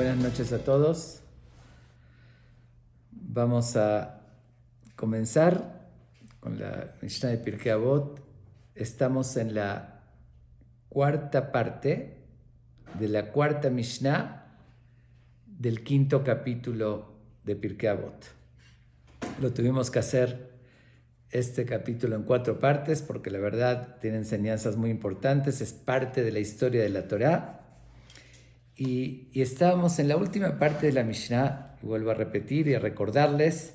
Buenas noches a todos. Vamos a comenzar con la Mishnah de Pirkei Avot. Estamos en la cuarta parte de la cuarta Mishnah del quinto capítulo de Pirkei Avot. Lo tuvimos que hacer este capítulo en 4 partes porque la verdad tiene enseñanzas muy importantes, es parte de la historia de la Torá. Y estábamos en la última parte de la Mishnah, y vuelvo a repetir y a recordarles,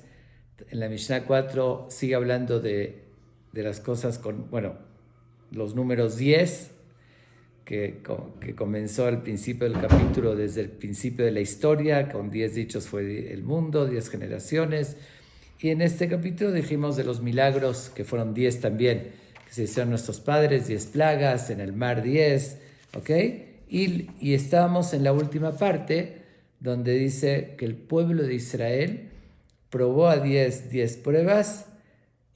en la Mishnah 4 sigue hablando de las cosas con, los números 10, que comenzó al principio del capítulo, desde el principio de la historia, con 10 dichos fue el mundo, 10 generaciones, y en este capítulo dijimos de los milagros, que fueron 10 también, que se hicieron nuestros padres, 10 plagas, en el mar 10, ¿ok? Y estábamos en la última parte donde dice que el pueblo de Israel probó a 10 pruebas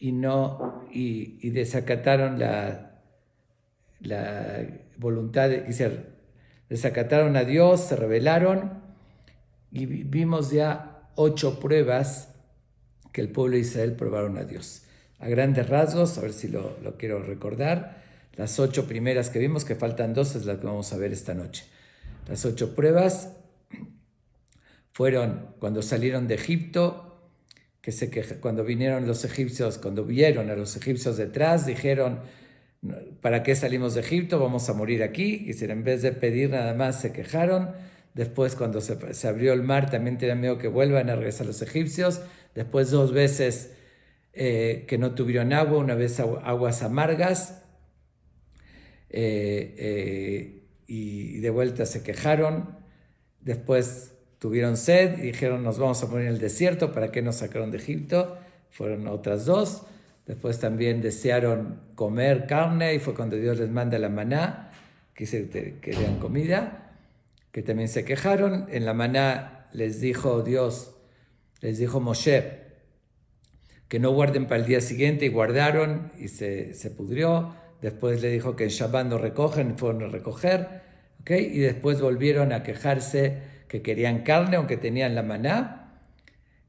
y desacataron la voluntad, desacataron a Dios, se rebelaron y vimos ya 8 pruebas que el pueblo de Israel probaron a Dios. A grandes rasgos, a ver si lo quiero recordar. Las 8 primeras que vimos, que faltan 2, es las que vamos a ver esta noche. Las 8 pruebas fueron cuando salieron de Egipto, cuando vinieron los egipcios, cuando vieron a los egipcios detrás, dijeron, ¿para qué salimos de Egipto? Vamos a morir aquí. Y en vez de pedir nada más, se quejaron. Después, cuando se abrió el mar, también tenían miedo que vuelvan a regresar los egipcios. Después 2 veces que no tuvieron agua, una vez aguas amargas. Y de vuelta se quejaron. Después tuvieron sed y dijeron, nos vamos a poner en el desierto. ¿Para qué nos sacaron de Egipto? Fueron otras 2. Después también desearon comer carne y fue cuando Dios les manda la maná, que querían comida, que también se quejaron. En la maná les dijo Moshe que no guarden para el día siguiente, y guardaron y se pudrió. Después le dijo que en Shabbat no recogen, fueron a recoger, ¿okay? Y después volvieron a quejarse que querían carne, aunque tenían la maná,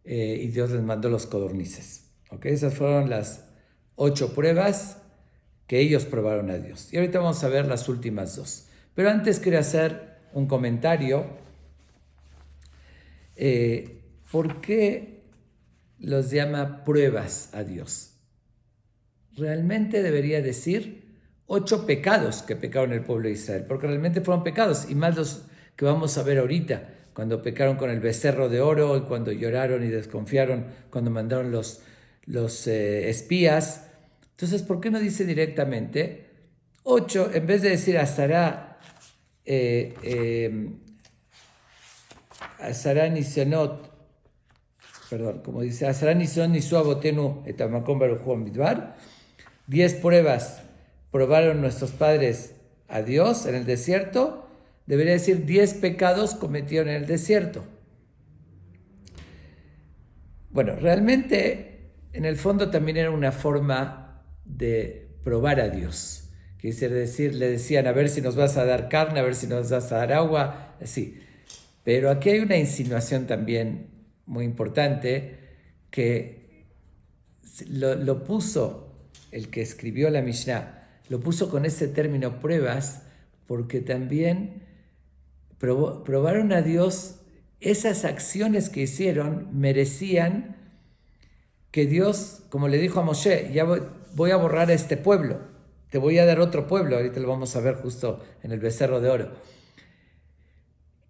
y Dios les mandó los codornices, ¿okay? Esas fueron las 8 pruebas que ellos probaron a Dios. Y ahorita vamos a ver las últimas 2. Pero antes quería hacer un comentario. ¿Por qué los llama pruebas a Dios? Realmente debería decir 8 pecados que pecaron el pueblo de Israel, porque realmente fueron pecados, y más los que vamos a ver ahorita, cuando pecaron con el becerro de oro, y cuando lloraron y desconfiaron, cuando mandaron los espías. Entonces, ¿por qué no dice directamente 8, en vez de decir Azará Nisionot, como dice, Azará Nisionot Nisu Abotenu et Hamakom Baruch Hu Midbar, 10 pruebas probaron nuestros padres a Dios en el desierto, debería decir 10 pecados cometieron en el desierto. Bueno, realmente, en el fondo también era una forma de probar a Dios. Quiere decir, le decían, a ver si nos vas a dar carne, a ver si nos vas a dar agua, así. Pero aquí hay una insinuación también muy importante, que lo puso el que escribió la Mishnah, lo puso con ese término pruebas, porque también probaron a Dios. Esas acciones que hicieron merecían que Dios, como le dijo a Moshe, ya voy a borrar a este pueblo, te voy a dar otro pueblo, ahorita lo vamos a ver justo en el becerro de oro.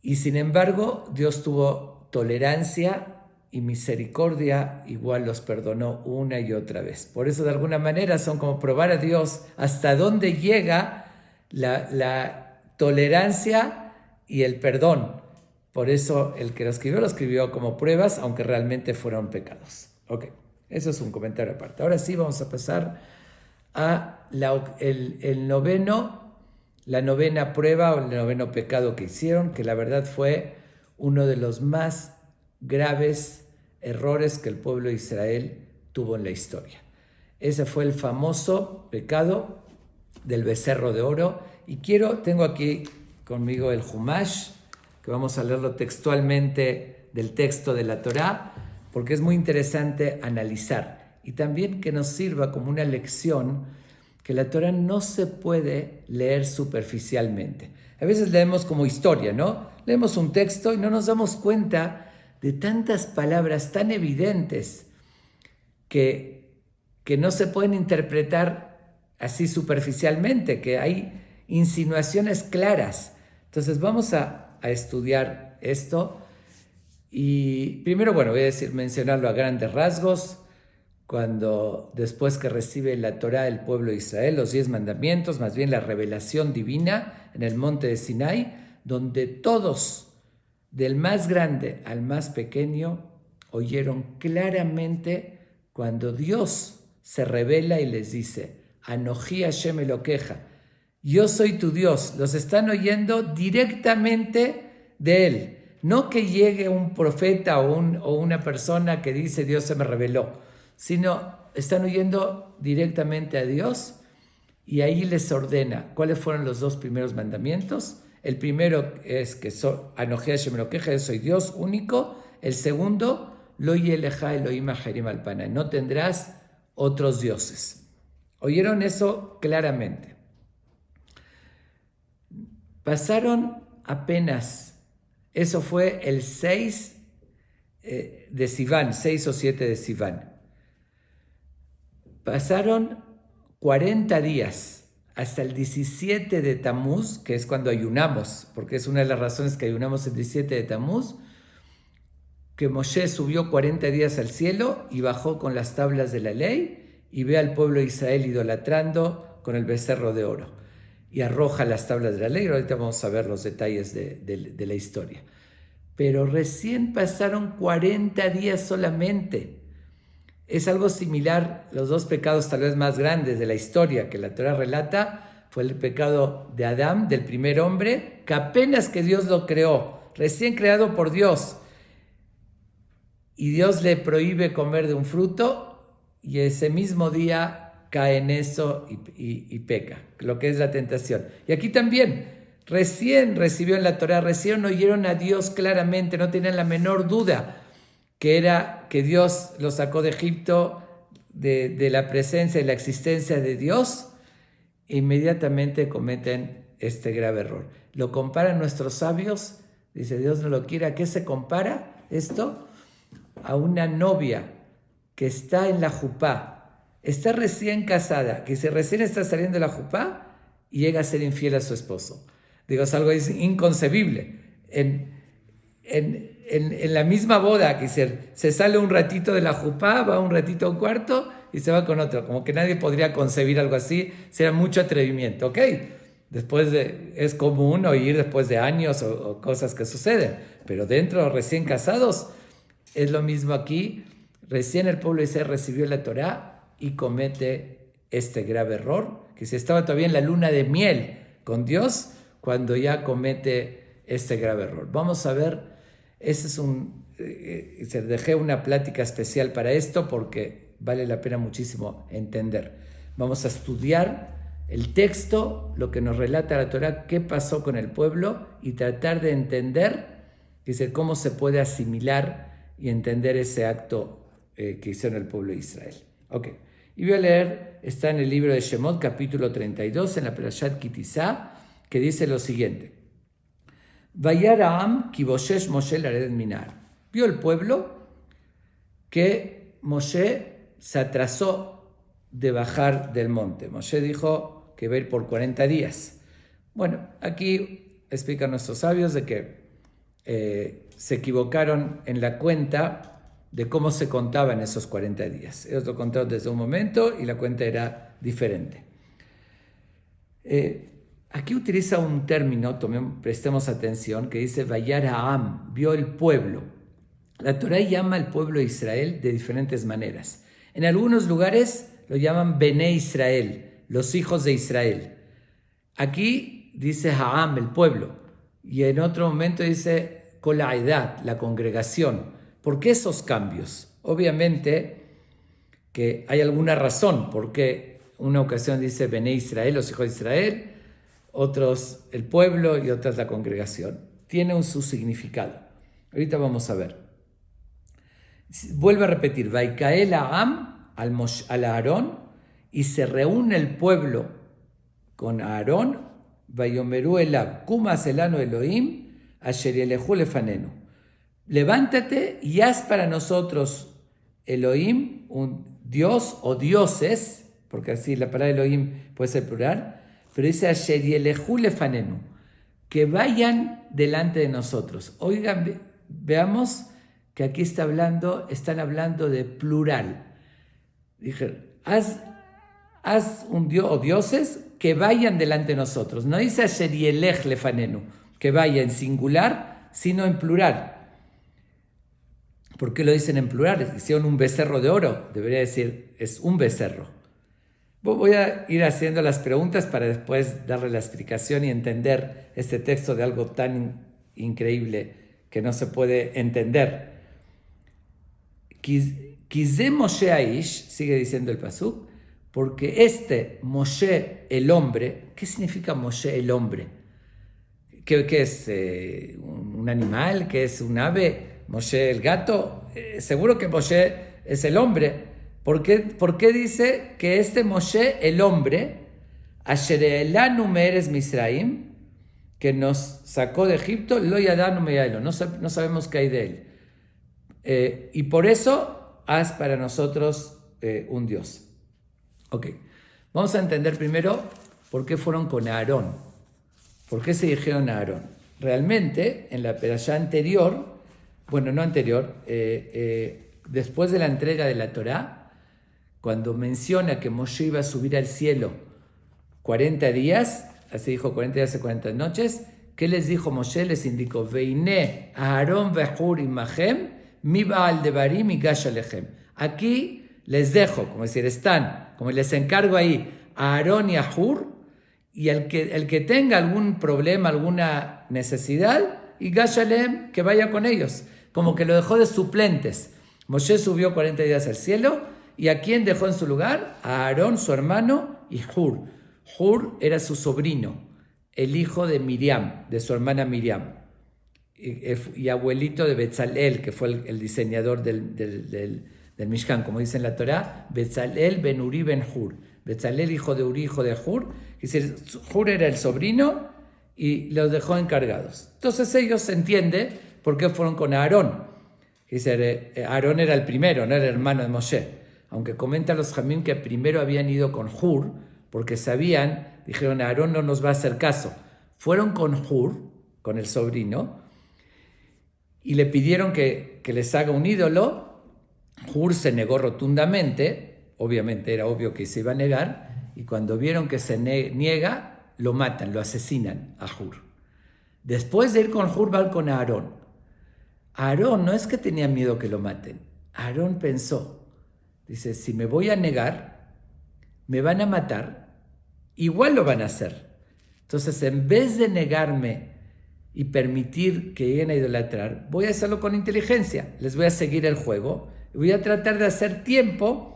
Y sin embargo, Dios tuvo tolerancia y misericordia, igual los perdonó una y otra vez. Por eso, de alguna manera, son como probar a Dios hasta dónde llega la tolerancia y el perdón. Por eso el que lo escribió como pruebas, aunque realmente fueron pecados. Ok, eso es un comentario aparte. Ahora sí vamos a pasar a la novena prueba o el noveno pecado que hicieron, que la verdad fue uno de los más graves errores que el pueblo de Israel tuvo en la historia. Ese fue el famoso pecado del becerro de oro. Y tengo aquí conmigo el Humash, que vamos a leerlo textualmente del texto de la Torá, porque es muy interesante analizar y también que nos sirva como una lección que la Torá no se puede leer superficialmente. A veces leemos como historia, ¿no? Leemos un texto y no nos damos cuenta de tantas palabras tan evidentes que no se pueden interpretar así superficialmente, que hay insinuaciones claras. Entonces vamos a estudiar esto y primero, bueno, voy a mencionarlo a grandes rasgos. Cuando después que recibe la Torá el pueblo de Israel, los 10 mandamientos, más bien la revelación divina en el monte de Sinai, donde todos, del más grande al más pequeño, oyeron claramente cuando Dios se revela y les dice, Anoji Hashem Elokeja, yo soy tu Dios. Los están oyendo directamente de Él. No que llegue un profeta o una persona que dice Dios se me reveló, sino están oyendo directamente a Dios y ahí les ordena. ¿Cuáles fueron los 2 primeros mandamientos? El primero es que Anoji Hashem Elokeja, yo soy Dios único. El segundo, Lo yeleja Elohim acherim al panai, no tendrás otros dioses. Oyeron eso claramente. Pasaron apenas, eso fue el 6 de Sivan, 6 o 7 de Sivan. Pasaron 40 días hasta el 17 de Tamuz, que es cuando ayunamos, porque es una de las razones que ayunamos el 17 de Tamuz, que Moshe subió 40 días al cielo y bajó con las tablas de la ley y ve al pueblo de Israel idolatrando con el becerro de oro y arroja las tablas de la ley. Ahorita vamos a ver los detalles de la historia. Pero recién pasaron 40 días solamente. Es algo similar, los 2 pecados tal vez más grandes de la historia que la Torá relata, fue el pecado de Adán, del primer hombre, que apenas que Dios lo creó, recién creado por Dios, y Dios le prohíbe comer de un fruto, y ese mismo día cae en eso y peca, lo que es la tentación. Y aquí también, recién recibió en la Torá, recién oyeron a Dios claramente, no tenían la menor duda que era que Dios los sacó de Egipto, de la presencia y la existencia de Dios, e inmediatamente cometen este grave error. Lo comparan nuestros sabios, dice Dios no lo quiere. ¿A qué se compara esto? A una novia que está en la jupá, está recién casada, que se recién está saliendo de la jupá y llega a ser infiel a su esposo. Digo, es algo inconcebible. En la misma boda, que se sale un ratito de la jupá, va un ratito a un cuarto y se va con otro. Como que nadie podría concebir algo así, sería mucho atrevimiento, ¿ok? Es común oír después de años o cosas que suceden, pero dentro, recién casados, es lo mismo aquí. Recién el pueblo de Israel recibió la Torá y comete este grave error, que se estaba todavía en la luna de miel con Dios, cuando ya comete este grave error. Vamos a ver, se dejé una plática especial para esto porque vale la pena muchísimo entender. Vamos a estudiar el texto, lo que nos relata la Torá, qué pasó con el pueblo y tratar de entender, cómo se puede asimilar y entender ese acto que hicieron el pueblo de Israel. Ok, y voy a leer, está en el libro de Shemot, capítulo 32, en la Perashat Kitizá, que dice lo siguiente. Vayar Am ki boshesh Moshe lared minar. Vio el pueblo que Moshe se atrasó de bajar del monte. Moshe dijo que va a ir por 40 días. Bueno, aquí explican nuestros sabios de que se equivocaron en la cuenta de cómo se contaban esos 40 días. Ellos lo contaron desde un momento y la cuenta era diferente. Aquí utiliza un término, prestemos atención, que dice Vayar Ha'am, vio el pueblo. La Torá llama al pueblo de Israel de diferentes maneras. En algunos lugares lo llaman Bené Israel, los hijos de Israel. Aquí dice Ha'am, el pueblo, y en otro momento dice Kol Ha'edat, la congregación. ¿Por qué esos cambios? Obviamente que hay alguna razón, porque una ocasión dice Bené Israel, los hijos de Israel, otros el pueblo y otras la congregación. tiene su significado. Ahorita vamos a ver. Vuelve a repetir, Vaikael Ha'am al Aarón, y se reúne el pueblo con Aarón, Vayomeru Elab, Kumas Elano Elohim, Asher Yelehu Lefanenu. Levántate y haz para nosotros Elohim, un Dios o dioses, porque así la palabra Elohim puede ser plural, pero dice Asher Yelehu Lefanenu, que vayan delante de nosotros. Oigan, veamos que aquí están hablando de plural. Dije, haz un dios o dioses que vayan delante de nosotros. No dice Asher Yelech Lefanenu, que vaya en singular, sino en plural. ¿Por qué lo dicen en plural? Hicieron un becerro de oro, debería decir, es un becerro. Voy a ir haciendo las preguntas para después darle la explicación y entender este texto de algo tan increíble que no se puede entender. Kizé Moshe Aish, sigue diciendo el pasuk, porque Moshe el hombre, ¿qué significa Moshe el hombre? ¿Qué es? ¿Un animal? ¿Qué es un ave? ¿Moshe el gato? Seguro que Moshe es el hombre. ¿Por qué dice que Moshe el hombre, Asher elanu me'eretz Misraim, que nos sacó de Egipto, lo yadanu me'aylo, no sabemos qué hay de él? Y por eso haz para nosotros un Dios. Ok, vamos a entender primero por qué fueron con Aarón. ¿Por qué se dijeron a Aarón? Realmente, en la perashá anterior, después de la entrega de la Torá, cuando menciona que Moshe iba a subir al cielo 40 días, así dijo 40 días y 40 noches, ¿qué les dijo Moshe? Les indicó, Veiné Aarón vehur imahem, mi baal devarim y gash alechem. Aquí les dejo, como decir, están, como les encargo ahí, a Aarón y a Hur, y el que tenga algún problema, alguna necesidad, y gash alechem, que vaya con ellos. Como que lo dejó de suplentes. Moshe subió 40 días al cielo, ¿y a quién dejó en su lugar? A Aarón, su hermano, y Hur. Hur era su sobrino, el hijo de Miriam, de su hermana Miriam, y abuelito de Betzalel, que fue el diseñador del Mishkan, como dice en la Torá, Betzalel ben Uri ben Hur. Betzalel, hijo de Uri, hijo de Hur. Dice, Hur era el sobrino y los dejó encargados. Entonces ellos se entiende por qué fueron con Aarón. Dice, Aarón era el primero, no era el hermano de Moshe. Aunque comentan los Jamim que primero habían ido con Hur, porque dijeron, Aarón no nos va a hacer caso. Fueron con Hur, con el sobrino, y le pidieron que les haga un ídolo. Hur se negó rotundamente, obviamente era obvio que se iba a negar, y cuando vieron que se niega, lo matan, lo asesinan a Hur. Después de ir con Hur, va con Aarón. Aarón no es que tenía miedo que lo maten. Aarón pensó, dice, si me voy a negar, me van a matar, igual lo van a hacer. Entonces, en vez de negarme y permitir que lleguen a idolatrar, voy a hacerlo con inteligencia. Les voy a seguir el juego y voy a tratar de hacer tiempo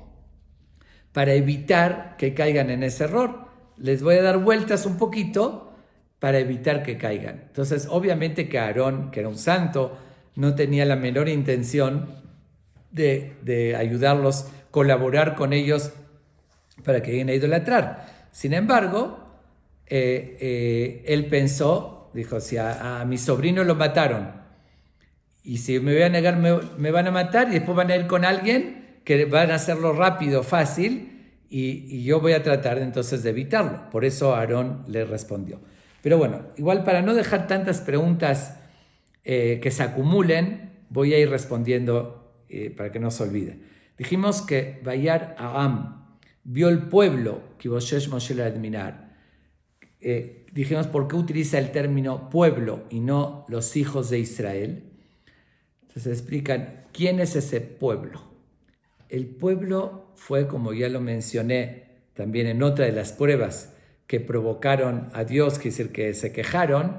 para evitar que caigan en ese error. Les voy a dar vueltas un poquito para evitar que caigan. Entonces, obviamente que Aarón, que era un santo, no tenía la menor intención de ayudarlos, colaborar con ellos para que lleguen a idolatrar. Sin embargo, él pensó, dijo, si a mi sobrino lo mataron, y si me voy a negar me van a matar, y después van a ir con alguien que van a hacerlo rápido, fácil, y yo voy a tratar entonces de evitarlo. Por eso Aarón le respondió. Pero bueno, igual para no dejar tantas preguntas que se acumulen, voy a ir respondiendo para que no se olvide. Dijimos que Vayar Ha'am vio el pueblo que Boshesh Moshe le admirar. Dijimos por qué utiliza el término pueblo y no los hijos de Israel. Entonces explican quién es ese pueblo. El pueblo fue, como ya lo mencioné también en otra de las pruebas que provocaron a Dios, que es decir, que se quejaron.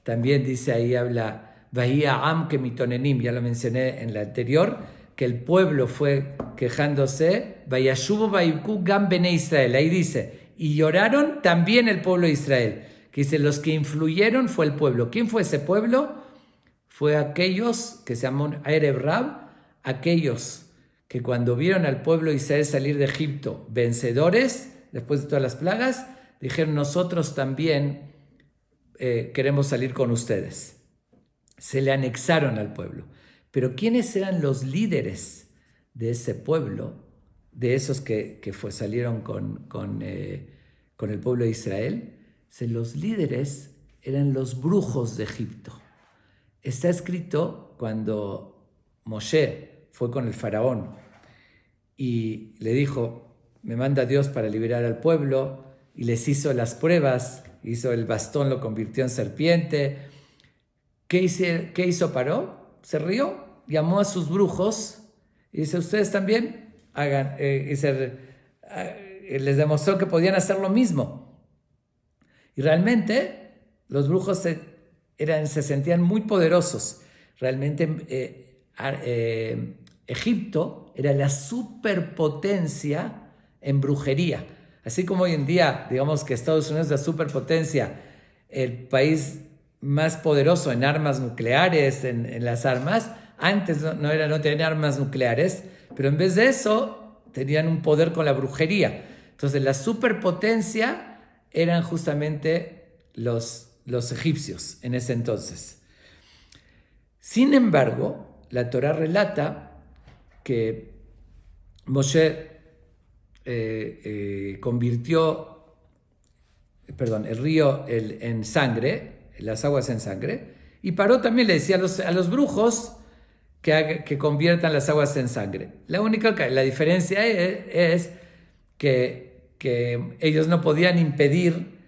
También dice ahí, habla Vayar Ha'am que mitonenim, ya lo mencioné en la anterior, que el pueblo fue quejándose, Vayashubu Vayibku Gam Bene Israel, ahí dice, y lloraron también el pueblo de Israel. que dice, los que influyeron fue el pueblo. ¿Quién fue ese pueblo? Fue aquellos que se llaman Erev Rab, aquellos que cuando vieron al pueblo de Israel salir de Egipto vencedores, después de todas las plagas, dijeron, nosotros también queremos salir con ustedes. Se le anexaron al pueblo. Pero ¿quiénes eran los líderes de ese pueblo, de esos que salieron con el pueblo de Israel? Los líderes eran los brujos de Egipto. Está escrito cuando Moshe fue con el faraón y le dijo, me manda Dios para liberar al pueblo, y les hizo las pruebas, hizo el bastón, lo convirtió en serpiente. ¿Qué hizo Paró? Se rió, llamó a sus brujos y dice, ustedes también hagan, les demostró que podían hacer lo mismo. Y realmente los brujos se sentían muy poderosos. Realmente Egipto era la superpotencia en brujería. Así como hoy en día, digamos que Estados Unidos es la superpotencia, el país más poderoso en armas nucleares, en las armas. Antes no tenían armas nucleares, pero en vez de eso tenían un poder con la brujería. Entonces la superpotencia eran justamente los egipcios en ese entonces. Sin embargo, la Torá relata que Moshe convirtió el río en sangre, las aguas en sangre, y Paró también le decía a los brujos que conviertan las aguas en sangre. La diferencia es que ellos no podían impedir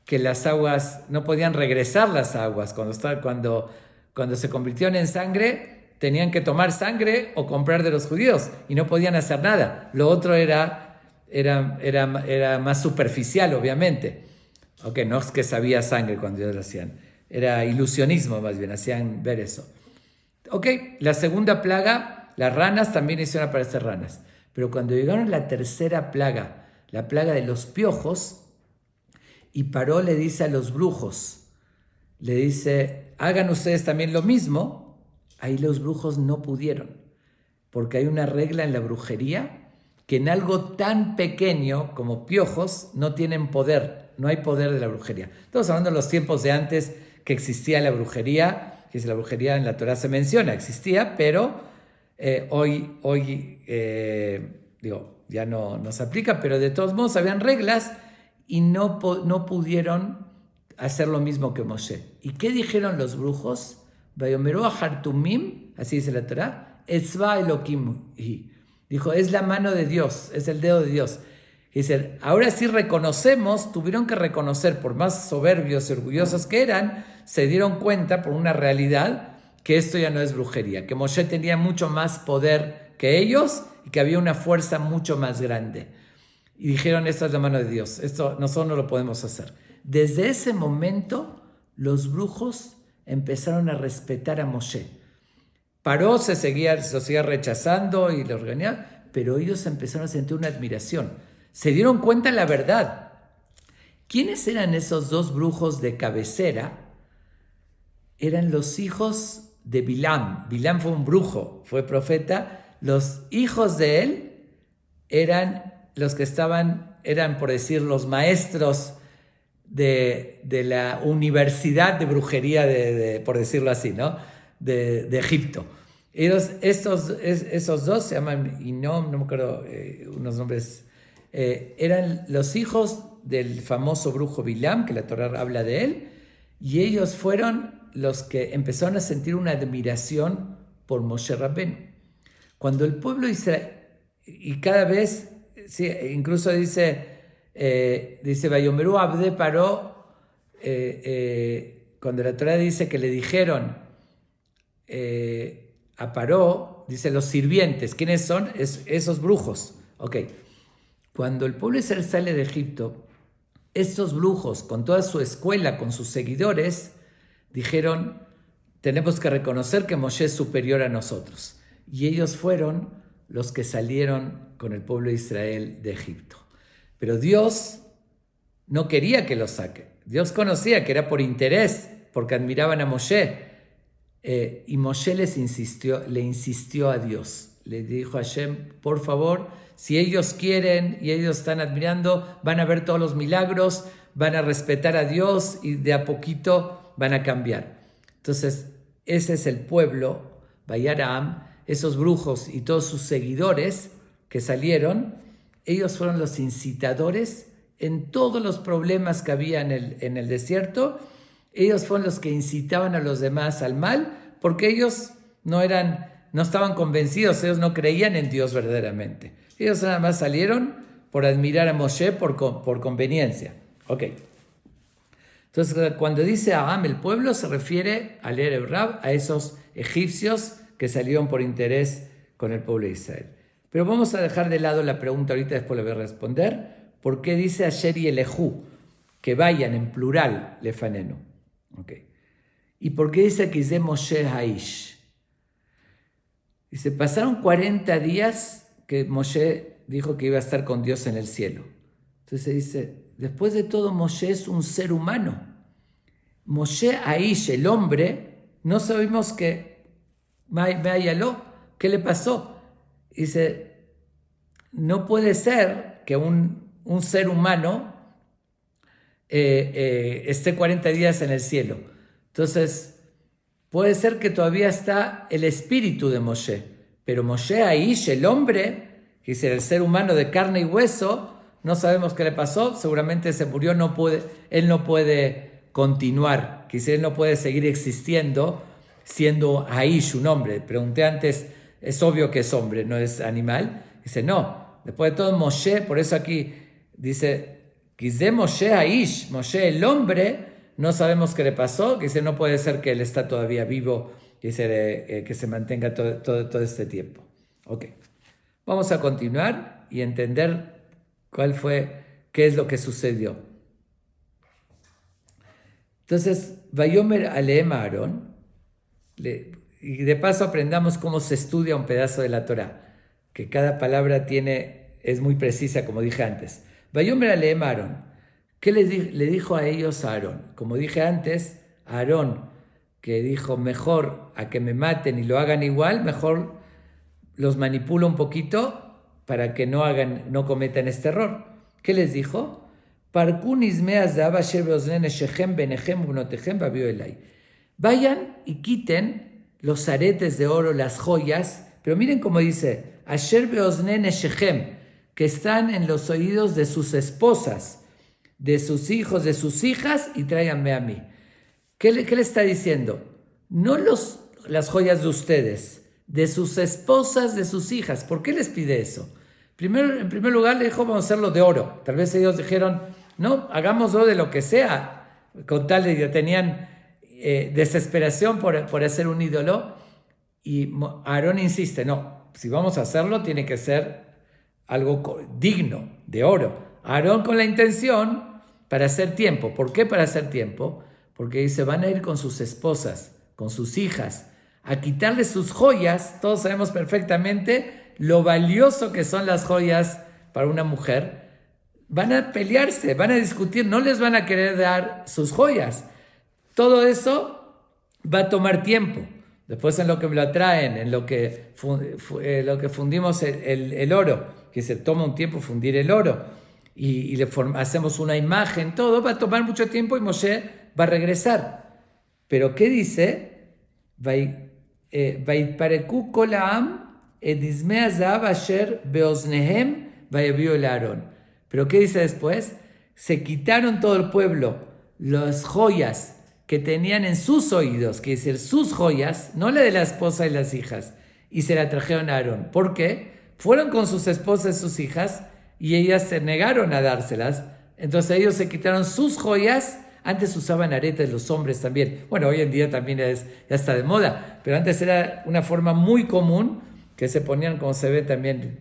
que las aguas, no podían regresar las aguas. Cuando se convirtieron en sangre, tenían que tomar sangre o comprar de los judíos y no podían hacer nada. Lo otro era más superficial, obviamente. Okay, no es que sabía sangre cuando ellos lo hacían. Era ilusionismo, más bien, hacían ver eso. La segunda plaga, las ranas también hicieron aparecer ranas. Pero cuando llegaron a la tercera plaga, la plaga de los piojos, y Paró le dice a los brujos, le dice, hagan ustedes también lo mismo. Ahí los brujos no pudieron, porque hay una regla en la brujería que en algo tan pequeño como piojos no tienen poder, no hay poder de la brujería. Estamos hablando de los tiempos de antes que existía la brujería, que la brujería en la Torá se menciona, existía, pero hoy ya no se aplica, pero de todos modos habían reglas y no pudieron hacer lo mismo que Moshe. ¿Y qué dijeron los brujos? Vayomeru hartumim, así dice la Torá, etzva Elokim hi. Dijo, es la mano de Dios, es el dedo de Dios. Dice, ahora sí tuvieron que reconocer, por más soberbios y orgullosos que eran, se dieron cuenta por una realidad que esto ya no es brujería, que Moshe tenía mucho más poder que ellos y que había una fuerza mucho más grande. Y dijeron, esta es la mano de Dios, esto nosotros no lo podemos hacer. Desde ese momento, los brujos empezaron a respetar a Moshe. Paró, lo seguía rechazando y lo regañaba, pero ellos empezaron a sentir una admiración. Se dieron cuenta de la verdad. ¿Quiénes eran esos dos brujos de cabecera? Eran los hijos de Bilam. Bilam fue un brujo, fue profeta. Los hijos de él eran los que eran, por decir, los maestros de la universidad de brujería, por decirlo así, ¿no? de Egipto. Esos dos se llaman Inom, no me acuerdo unos nombres, eran los hijos del famoso brujo Bilam, que la Torá habla de él, y ellos fueron los que empezaron a sentir una admiración por Moshe Rabbeinu. Cuando el pueblo de Israel, y cada vez, sí, incluso dice Vayomeru Abde Paró, cuando la Torá dice que le dijeron a Paró, dice los sirvientes, ¿quiénes son? Esos brujos. Cuando el pueblo de Israel sale de Egipto, estos brujos, con toda su escuela, con sus seguidores, dijeron, tenemos que reconocer que Moshe es superior a nosotros. Y ellos fueron los que salieron con el pueblo de Israel de Egipto. Pero Dios no quería que lo saque. Dios conocía que era por interés, porque admiraban a Moshe. Y Moshe le insistió a Dios. Le dijo a Hashem, por favor, si ellos quieren y ellos están admirando, van a ver todos los milagros, van a respetar a Dios y de a poquito van a cambiar. Entonces, ese es el pueblo, Vayaram, esos brujos y todos sus seguidores que salieron, ellos fueron los incitadores en todos los problemas que había en el desierto. Ellos fueron los que incitaban a los demás al mal, porque ellos no estaban convencidos, ellos no creían en Dios verdaderamente. Ellos nada más salieron por admirar a Moshe por conveniencia. Ok. Entonces, cuando dice Aham, el pueblo, se refiere al Erev Rab, a esos egipcios que salieron por interés con el pueblo de Israel. Pero vamos a dejar de lado la pregunta ahorita, después le voy a responder. ¿Por qué dice Asher y Elejú? Que vayan en plural, lefanenu. Okay. ¿Y por qué dice aquí de Moshe Haish? Dice, pasaron 40 días que Moshe dijo que iba a estar con Dios en el cielo. Entonces dice, después de todo, Moshe es un ser humano. Moshe Haish, el hombre, no sabemos que ¿qué le pasó? Dice, no puede ser que un ser humano esté 40 días en el cielo. Entonces, puede ser que todavía está el espíritu de Moshe, pero Moshe Aish, el hombre, que es el ser humano de carne y hueso, no sabemos qué le pasó, seguramente se murió, él no puede continuar, quizás él no puede seguir existiendo siendo Aish un hombre. Pregunté antes, es obvio que es hombre, no es animal. Dice, no, después de todo Moshe, por eso aquí dice, Quizé Moshe Aish, Moshe el hombre, no sabemos qué le pasó, que no puede ser que él está todavía vivo, que se mantenga todo este tiempo. Ok, vamos a continuar y entender qué es lo que sucedió. Entonces, Vayomer Aleem a Aarón, y de paso aprendamos cómo se estudia un pedazo de la Torá, que cada palabra es muy precisa, como dije antes. Vayomer Aleem a Aarón. ¿Qué le dijo a ellos a Aarón? Como dije antes, a Aarón, que dijo, mejor a que me maten y lo hagan igual, mejor los manipulo un poquito para que no cometan este error. ¿Qué les dijo? Vayan y quiten los aretes de oro, las joyas, pero miren cómo dice, Asher beoznene shechem, que están en los oídos de sus esposas, de sus hijos, de sus hijas, y tráiganme a mí. ¿Qué le está diciendo? No las joyas de ustedes, de sus esposas, de sus hijas. ¿Por qué les pide eso? En primer lugar le dijo, vamos a hacerlo de oro. Tal vez ellos dijeron, no, hagámoslo de lo que sea, con tal de que tenían desesperación por hacer un ídolo. Y Aarón insiste, no, si vamos a hacerlo tiene que ser algo digno, de oro. Aarón con la intención para hacer tiempo. ¿Por qué para hacer tiempo? Porque dice, van a ir con sus esposas, con sus hijas, a quitarles sus joyas. Todos sabemos perfectamente lo valioso que son las joyas para una mujer. Van a pelearse, van a discutir, no les van a querer dar sus joyas. Todo eso va a tomar tiempo. Después en lo que me lo traen, en lo que fundimos el oro, que se toma un tiempo fundir el oro, y hacemos una imagen, todo va a tomar mucho tiempo y Moshe va a regresar. Pero ¿qué dice? Vaipareku kol ha'am et dizmei hazahav asher beoznehem vayaviu el Aarón. Pero ¿qué dice después? Se quitaron todo el pueblo las joyas que tenían en sus oídos, que decir sus joyas, no la de la esposa y las hijas, y se la trajeron a Aarón. ¿Por qué? Fueron con sus esposas y sus hijas y ellas se negaron a dárselas. Entonces ellos se quitaron sus joyas. Antes usaban aretes los hombres también. Bueno, hoy en día también ya está de moda, pero antes era una forma muy común que se ponían, como se ve también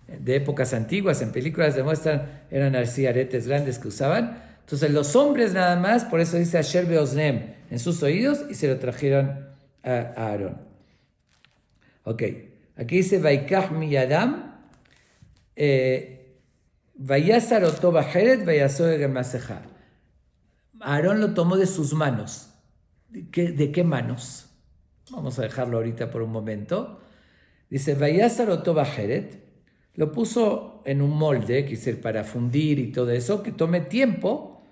de épocas antiguas, en películas demuestran, eran así aretes grandes que usaban. Entonces los hombres nada más, por eso dice Asher beoznem, en sus oídos, y se lo trajeron a Aarón. Ok, aquí dice Vaikach miyadam, Vayasar oto bajeret, vayasor el masejá. Aarón lo tomó de sus manos. ¿De qué manos? Vamos a dejarlo ahorita por un momento. Dice, Vayasar oto bajeret, lo puso en un molde, quise para fundir y todo eso, que tome tiempo,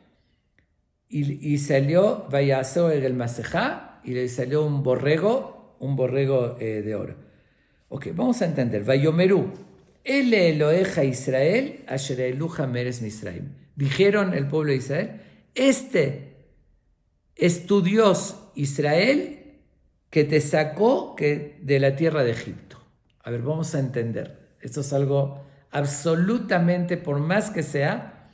y salió Vayasor el masejá, y le salió un borrego de oro. Ok, vamos a entender. Vayomerú, Ele Eloheja Israel, Asher Eluja Meres Misraim. Dijeron el pueblo de Israel, este es tu Dios Israel que te sacó de la tierra de Egipto. A ver, vamos a entender. Esto es algo absolutamente, por más que sea,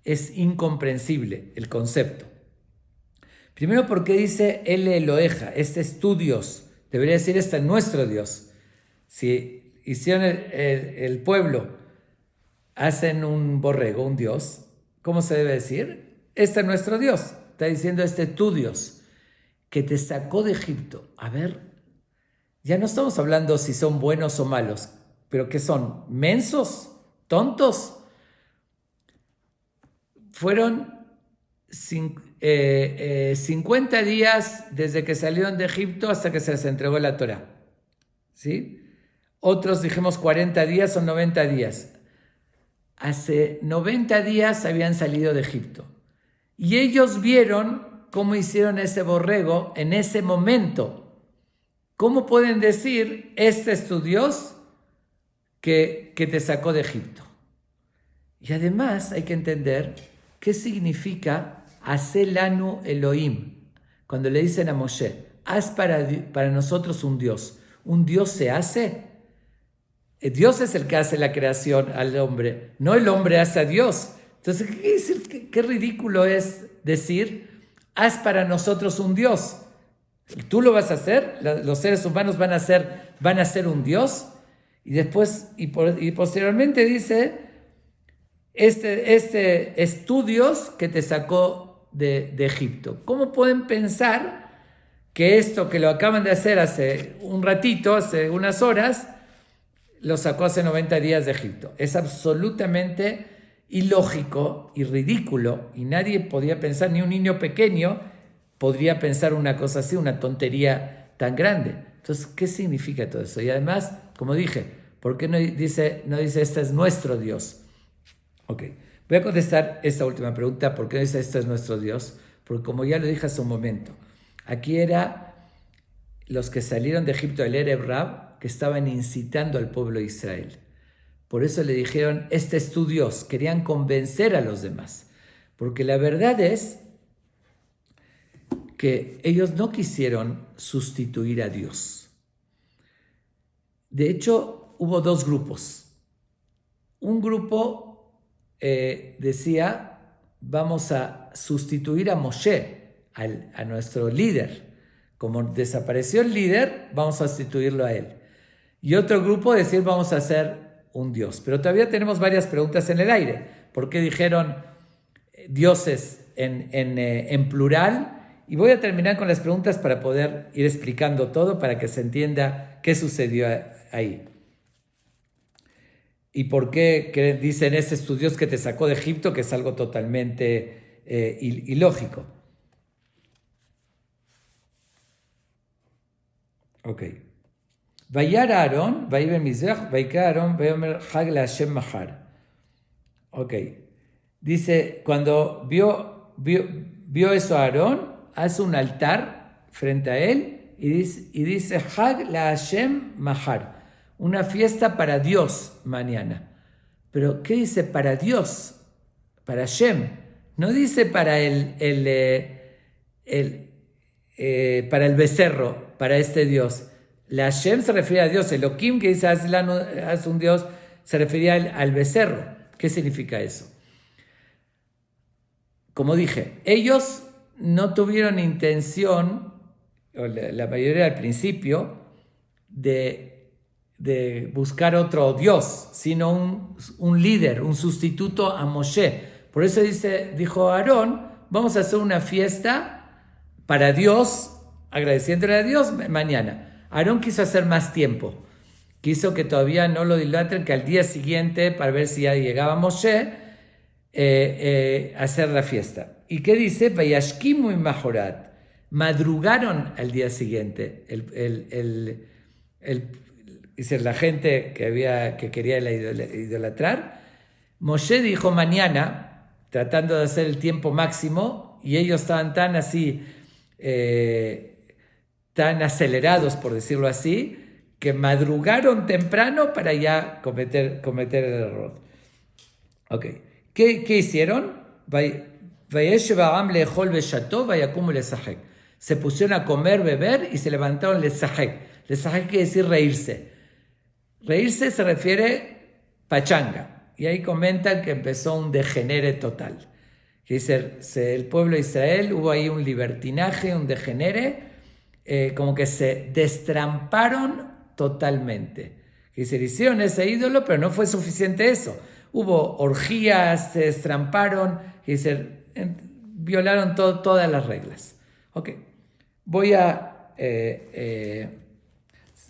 es incomprensible el concepto. Primero porque dice Ele Eloheja, este es tu Dios. Debería decir, este es nuestro Dios. Si hicieron el pueblo, hacen un borrego, un Dios, ¿cómo se debe decir? Este es nuestro Dios. Está diciendo, este es tu Dios, que te sacó de Egipto. A ver, ya no estamos hablando si son buenos o malos, pero ¿qué son? ¿Mensos? ¿Tontos? Fueron 50 días desde que salieron de Egipto hasta que se les entregó la Torá. ¿Sí? Otros dijimos 40 días, son 90 días. Hace 90 días habían salido de Egipto. Y ellos vieron cómo hicieron ese borrego en ese momento. ¿Cómo pueden decir, este es tu Dios que te sacó de Egipto? Y además hay que entender qué significa Haselanu Elohim. Cuando le dicen a Moshe, haz para nosotros un Dios. ¿Un Dios se hace? Dios es el que hace la creación al hombre, no el hombre hace a Dios. Entonces, ¿qué quiere decir? ¿Qué ridículo es decir, haz para nosotros un Dios? ¿Tú lo vas a hacer? ¿Los seres humanos van a ser un Dios? Y después, y posteriormente dice, este es tu Dios que te sacó de Egipto. ¿Cómo pueden pensar que esto que lo acaban de hacer hace un ratito, hace unas horas, lo sacó hace 90 días de Egipto? Es absolutamente ilógico y ridículo, y nadie podía pensar, ni un niño pequeño podría pensar una cosa así, una tontería tan grande. Entonces, ¿qué significa todo eso? Y además, como dije, ¿por qué no dice este es nuestro Dios? Ok, voy a contestar esta última pregunta. ¿Por qué no dice este es nuestro Dios? Porque como ya lo dije hace un momento, aquí era los que salieron de Egipto del Erev Rab, que estaban incitando al pueblo de Israel. Por eso le dijeron, este es tu Dios. Querían convencer a los demás. Porque la verdad es que ellos no quisieron sustituir a Dios. De hecho, hubo dos grupos. Un grupo decía, vamos a sustituir a Moshe, a nuestro líder. Como desapareció el líder, vamos a sustituirlo a él. Y otro grupo decir, vamos a hacer un Dios. Pero todavía tenemos varias preguntas en el aire. ¿Por qué dijeron dioses en plural? Y voy a terminar con las preguntas para poder ir explicando todo, para que se entienda qué sucedió ahí. ¿Y por qué dicen ese es tu Dios que te sacó de Egipto? Que es algo totalmente ilógico. Ok. Vayar a Aarón, Vayben Mizrach, Vaikra Aarón, Vayomer Hag la Hashem Mahar. Ok. Dice, cuando vio eso a Aarón, hace un altar frente a él y dice Hag la Hashem Mahar. Una fiesta para Dios mañana. Pero, ¿qué dice para Dios? Para Hashem. No dice para para el becerro, para este Dios. La Hashem se refiere a Dios. Elohim, que dice haz un Dios, se refería al becerro. ¿Qué significa eso? Como dije, ellos no tuvieron intención, o la mayoría al principio, de buscar otro Dios, sino un líder, un sustituto a Moshe. Por eso dijo Aarón, vamos a hacer una fiesta para Dios, agradeciéndole a Dios mañana. Aarón quiso hacer más tiempo, quiso que todavía no lo idolatren, que al día siguiente, para ver si ya llegaba Moshe, hacer la fiesta. ¿Y qué dice? Vayashkimu y Majorat. Madrugaron al día siguiente. Dice la gente que quería idolatrar. Moshe dijo mañana, tratando de hacer el tiempo máximo, y ellos estaban tan así, tan acelerados, por decirlo así, que madrugaron temprano para ya cometer el error. Ok. ¿Qué hicieron? Se pusieron a comer, beber y se levantaron lesajek. Lesajek quiere decir reírse. Reírse se refiere pachanga. Y ahí comentan que empezó un degenere total. Que dice, el pueblo de Israel, hubo ahí un libertinaje, un degenere, como que se destramparon totalmente. Que se hicieron ese ídolo, pero no fue suficiente eso. Hubo orgías, se destramparon, y violaron todas las reglas. Ok, voy a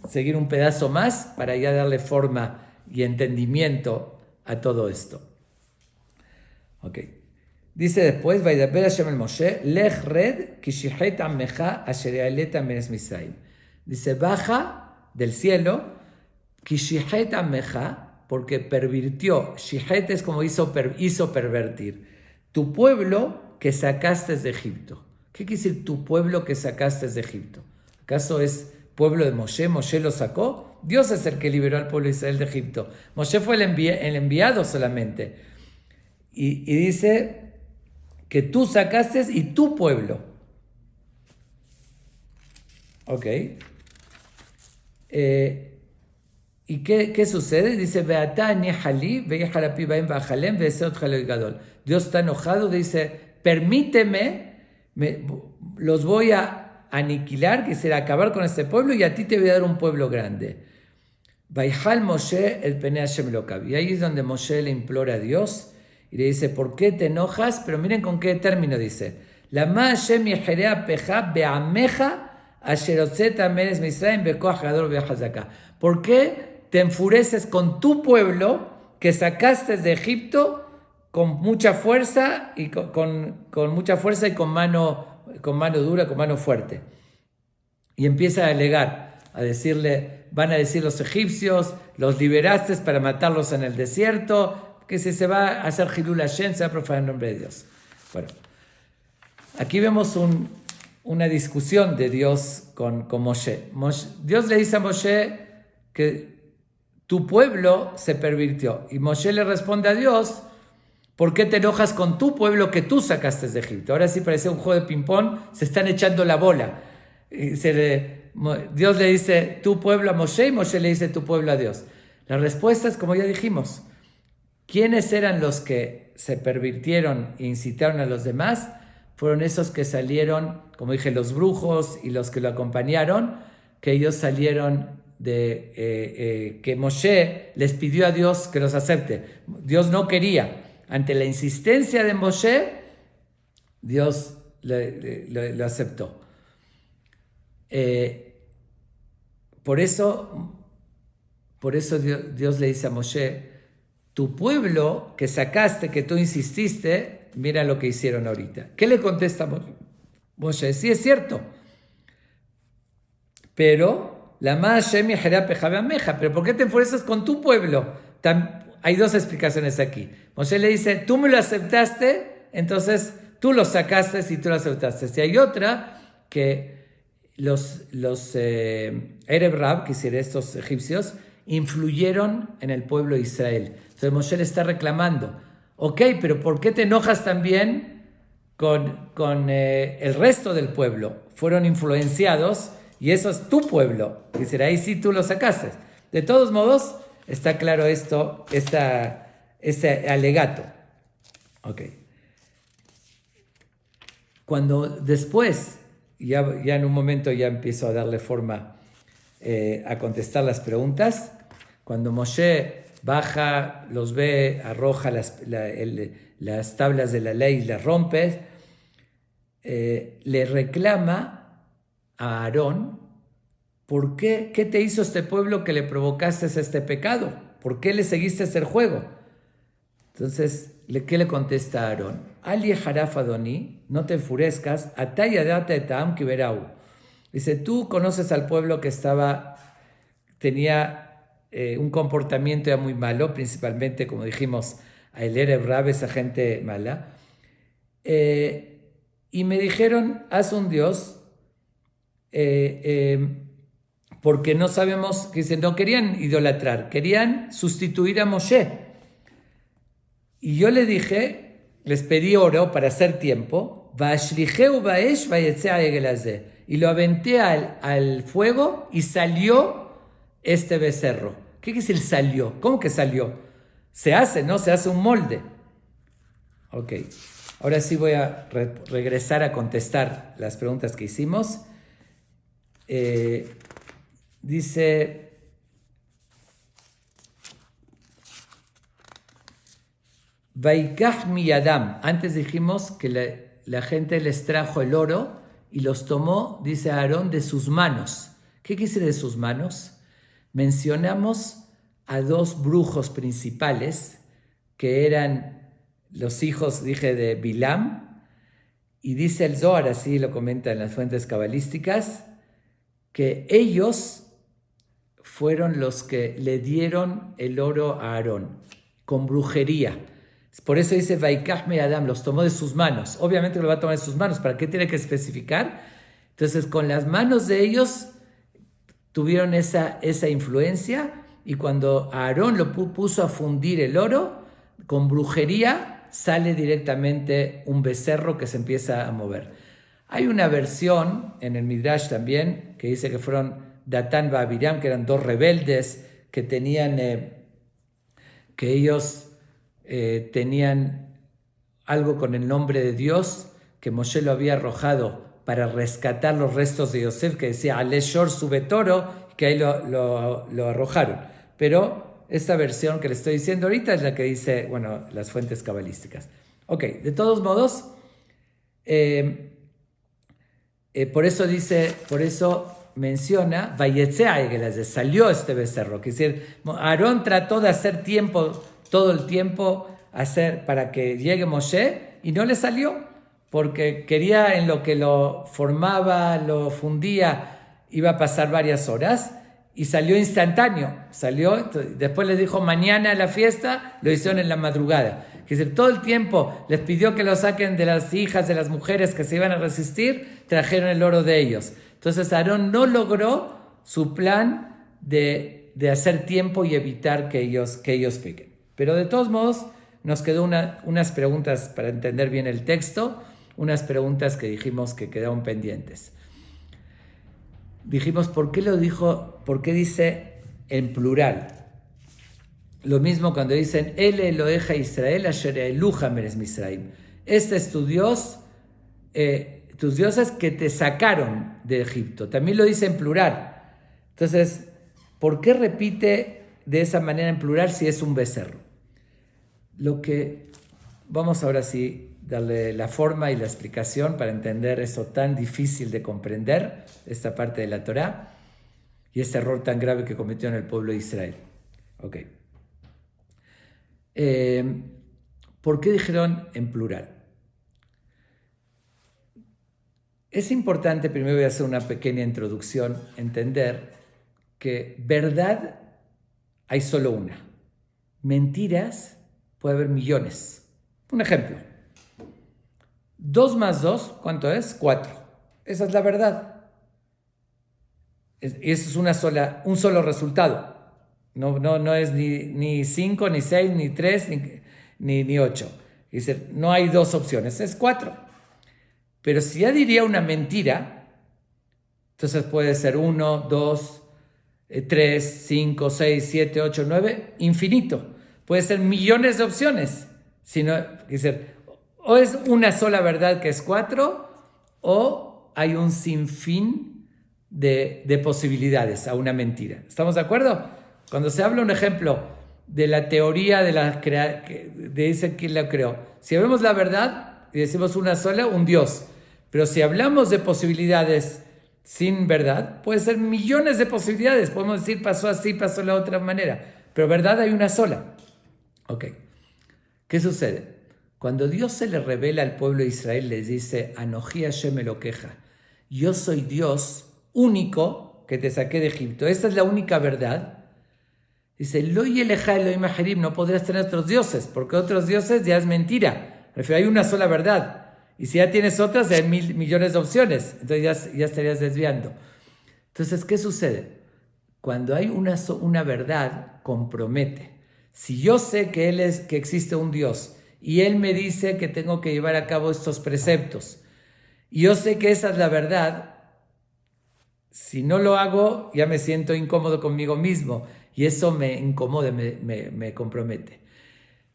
seguir un pedazo más para ya darle forma y entendimiento a todo esto. Ok, dice después, Vaidaber Hashem el Moshe, Lech red kishihet amecha asher ya'aleta menes Misraim. Dice, baja del cielo, kishihet amecha, porque pervirtió. Shihet es como hizo pervertir. Tu pueblo que sacaste de Egipto. ¿Qué quiere decir tu pueblo que sacaste de Egipto? ¿Acaso es pueblo de Moshe? ¿Moshe lo sacó? Dios es el que liberó al pueblo de Israel de Egipto. Moshe fue el enviado solamente. Y dice que tú sacaste y tu pueblo. Ok. ¿Y qué sucede? Dice, Dios está enojado, dice, permíteme, los voy a aniquilar, que será acabar con este pueblo, y a ti te voy a dar un pueblo grande. Vaihal Moshe el Pene Hashem Elokav. Y ahí es donde Moshe le implora a Dios y le dice, ¿por qué te enojas? Pero miren con qué término dice. Lama Hashem yejerea peja beameja asherotzeta menes Misraim bekoach gadol beachazaka. ¿Por qué te enfureces con tu pueblo que sacaste de Egipto con mucha fuerza y con mucha fuerza y con mano dura, con mano fuerte? Y empieza a alegar, a decirle, van a decir los egipcios, los liberaste para matarlos en el desierto, que si se va a hacer Hilul Hashem, se va a profanar el nombre de Dios. Bueno, aquí vemos una discusión de Dios con Moshe. Dios le dice a Moshe que tu pueblo se pervirtió. Y Moshe le responde a Dios, ¿por qué te enojas con tu pueblo que tú sacaste de Egipto? Ahora sí parece un juego de ping-pong, se están echando la bola. Dios le dice tu pueblo a Moshe y Moshe le dice tu pueblo a Dios. La respuesta es como ya dijimos. ¿Quiénes eran los que se pervirtieron e incitaron a los demás? Fueron esos que salieron, como dije, los brujos y los que lo acompañaron, que ellos salieron que Moshe les pidió a Dios que los acepte. Dios no quería. Ante la insistencia de Moshe, Dios lo aceptó. Por eso Dios le dice a Moshe, tu pueblo que sacaste, que tú insististe, mira lo que hicieron ahorita. ¿Qué le contesta Moshe? Sí, es cierto. Pero pero ¿por qué te enfureces con tu pueblo? Hay dos explicaciones aquí. Moshe le dice, tú me lo aceptaste, entonces tú lo sacaste y tú lo aceptaste. Y hay otra que los Erev Rab, que hicieron estos egipcios, influyeron en el pueblo de Israel. Entonces Moshe le está reclamando, ok, pero ¿por qué te enojas también con el resto del pueblo? Fueron influenciados y eso es tu pueblo. Dice, ahí sí tú lo sacaste. De todos modos, está claro este alegato. Ok. Cuando después, ya en un momento ya empiezo a darle forma a contestar las preguntas, cuando Moshe baja, los ve, arroja las tablas de la ley y las rompe, le reclama a Aarón ¿por qué? ¿Qué te hizo este pueblo que le provocaste este pecado? ¿Por qué le seguiste el juego? Entonces, ¿qué le contesta a Aarón? Ali haraf Adoni, no te enfurezcas, ataya data etam kiberau. Dice, tú conoces al pueblo que tenía un comportamiento ya muy malo, principalmente, como dijimos, a el Erev Rab, esa gente mala. Y me dijeron, haz un Dios, porque no sabemos, que no querían idolatrar, querían sustituir a Moshe. Y yo le dije, les pedí oro para hacer tiempo, y lo aventé al fuego y salió este becerro. ¿Qué quiere decir salió? ¿Cómo que salió? Se hace, ¿no? Se hace un molde. Ok, ahora sí voy a regresar a contestar las preguntas que hicimos. Dice... Vaikach miyadam. Antes dijimos que la gente les trajo el oro y los tomó, dice Aarón, de sus manos. ¿Qué quiere decir de sus manos? Mencionamos a dos brujos principales que eran los hijos, dije, de Bilam, y dice el Zohar, así lo comenta en las fuentes cabalísticas, que ellos fueron los que le dieron el oro a Aarón con brujería. Por eso dice Vaikach me Adam, los tomó de sus manos. Obviamente lo va a tomar de sus manos. ¿Para qué tiene que especificar? Entonces, con las manos de ellos tuvieron esa influencia, y cuando Aarón lo puso a fundir el oro, con brujería sale directamente un becerro que se empieza a mover. Hay una versión en el Midrash también que dice que fueron Datán y Abiram, que eran dos rebeldes que tenían, que ellos tenían algo con el nombre de Dios, que Moshe lo había arrojado para rescatar los restos de Yosef, que decía Ale Shor sube toro, que ahí lo arrojaron. Pero esta versión que le estoy diciendo ahorita es la que dice, bueno, las fuentes cabalísticas. Ok, de todos modos, por eso menciona, salió este becerro, que es decir, Aarón trató de hacer tiempo, todo el tiempo, para que llegue Moshe, y no le salió, porque quería, en lo que lo formaba, lo fundía, iba a pasar varias horas, y salió instantáneo, después les dijo mañana la fiesta, lo hicieron en la madrugada. Que es decir, todo el tiempo les pidió que lo saquen de las hijas de las mujeres que se iban a resistir, trajeron el oro de ellos. Entonces Aarón no logró su plan de hacer tiempo y evitar que ellos pequen. Pero de todos modos nos quedó unas preguntas para entender bien el texto, unas preguntas que dijimos que quedaron pendientes. Dijimos, ¿por qué dice en plural? Lo mismo cuando dicen, El Eloheja Israel, Asher Eluja Meres Misraim. Este es tu Dios, tus dioses que te sacaron de Egipto. También lo dice en plural. Entonces, ¿por qué repite de esa manera en plural si es un becerro? Vamos ahora sí darle la forma y la explicación para entender eso tan difícil de comprender, esta parte de la Torá, y este error tan grave que cometió en el pueblo de Israel. Ok. ¿Por qué dijeron en plural? Es importante, primero voy a hacer una pequeña introducción, entender que verdad hay solo una. Mentiras puede haber millones. Un ejemplo. 2 más 2, ¿cuánto es? 4. Esa es la verdad. Y eso es un solo resultado. No es ni 5, ni 6, ni 3, ni 8. Dice, no hay 2 opciones, es 4. Pero si ya diría una mentira, entonces puede ser 1, 2, 3, 5, 6, 7, 8, 9, infinito. Puede ser millones de opciones. O es una sola verdad que es 4, o hay un sinfín de posibilidades a una mentira. ¿Estamos de acuerdo? Cuando se habla, un ejemplo, de la teoría dice quién la creó. Si vemos la verdad y decimos una sola, un Dios. Pero si hablamos de posibilidades, sin verdad, puede ser millones de posibilidades. Podemos decir, pasó así, pasó de la otra manera. Pero verdad hay una sola. Ok. ¿Qué sucede? Cuando Dios se le revela al pueblo de Israel, les dice, Anoji Hashem Elokeja, yo soy Dios único que te saqué de Egipto. Esta es la única verdad. Dice, Lo yeleja Elohim acherim, no podrás tener otros dioses, porque otros dioses ya es mentira. Hay una sola verdad. Y si ya tienes otras, hay millones de opciones. Entonces ya estarías desviando. Entonces, ¿qué sucede? Cuando hay una verdad, compromete. Si yo sé que existe un Dios y Él me dice que tengo que llevar a cabo estos preceptos, y yo sé que esa es la verdad, si no lo hago, ya me siento incómodo conmigo mismo y eso me incomoda, me compromete.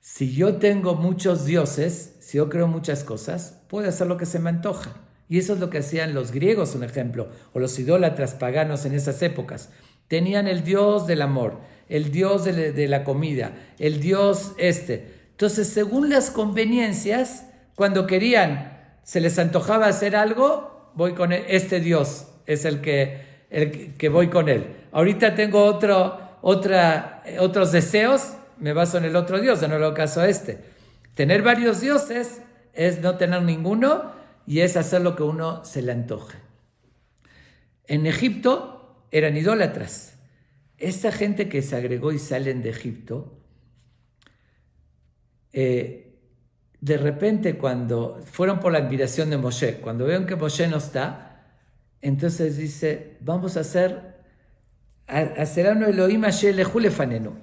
Si yo tengo muchos dioses, si yo creo muchas cosas, puedo hacer lo que se me antoja. Y eso es lo que hacían los griegos, un ejemplo, o los idólatras paganos en esas épocas. Tenían el dios del amor, el dios de la comida, el dios Entonces, según las conveniencias, cuando querían, se les antojaba hacer algo, voy con este dios, es el que voy con él. Ahorita tengo otros deseos, me baso en el otro dios, ya no le hago caso a Tener varios dioses es no tener ninguno y es hacer lo que uno se le antoje. En Egipto eran idólatras. Esta gente que se agregó y salen de Egipto, de repente cuando fueron por la admiración de Moshe, cuando ven que Moshe no está, entonces dice, vamos a hacer Elohim Asher lehu lefanenu,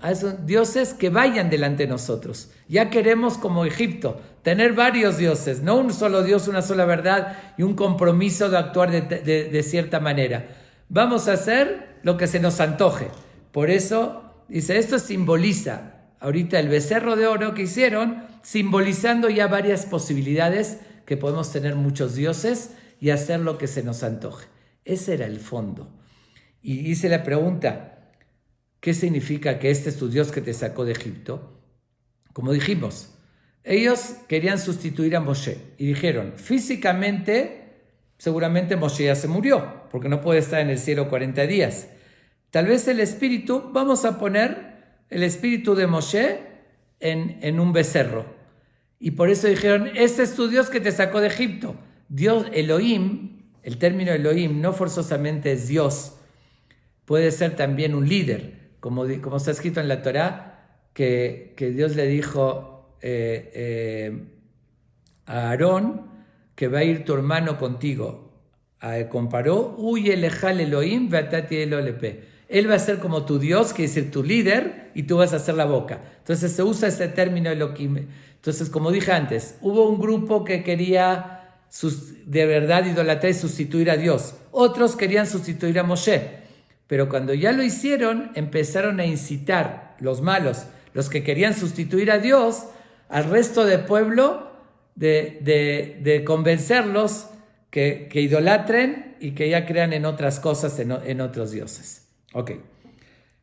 dioses que vayan delante de nosotros. Ya queremos, como Egipto, tener varios dioses, no un solo Dios, una sola verdad y un compromiso de actuar de cierta manera. Vamos a hacer lo que se nos antoje. Por eso, dice, esto simboliza ahorita el becerro de oro que hicieron, simbolizando ya varias posibilidades que podemos tener muchos dioses y hacer lo que se nos antoje. Ese era el fondo. Y hice la pregunta, ¿qué significa que este es tu Dios que te sacó de Egipto? Como dijimos, ellos querían sustituir a Moshe y dijeron, físicamente, seguramente Moshe ya se murió, porque no puede estar en el cielo 40 días. Tal vez el espíritu, vamos a poner el espíritu de Moshe en un becerro. Y por eso dijeron, este es tu Dios que te sacó de Egipto. Dios, Elohim, el término Elohim no forzosamente es Dios, puede ser también un líder, como está escrito en la Torá, que Dios le dijo a Aarón que va a ir tu hermano contigo. Comparó, huye lejal Elohim, veatati elolepe. Él va a ser como tu Dios, que es decir, tu líder, y tú vas a hacer la boca. Entonces se usa ese término Elohim. Entonces, como dije antes, hubo un grupo que quería de verdad idolatrar y sustituir a Dios. Otros querían sustituir a Moshe. Pero cuando ya lo hicieron, empezaron a incitar los malos, los que querían sustituir a Dios, al resto del pueblo de convencerlos que idolatren y que ya crean en otras cosas, en otros dioses. Ok,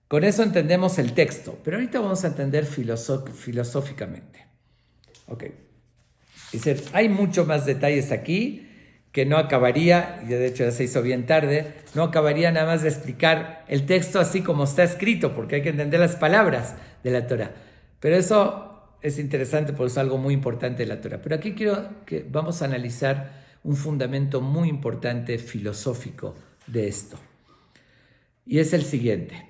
con eso entendemos el texto, pero ahorita vamos a entender filosóficamente. Ok, dice, hay muchos más detalles aquí que no acabaría, y de hecho ya se hizo bien tarde, no acabaría nada más de explicar el texto así como está escrito, porque hay que entender las palabras de la Torah. Pero eso es interesante porque es algo muy importante de la Torah. Pero aquí quiero que vamos a analizar un fundamento muy importante filosófico de esto. Y es el siguiente.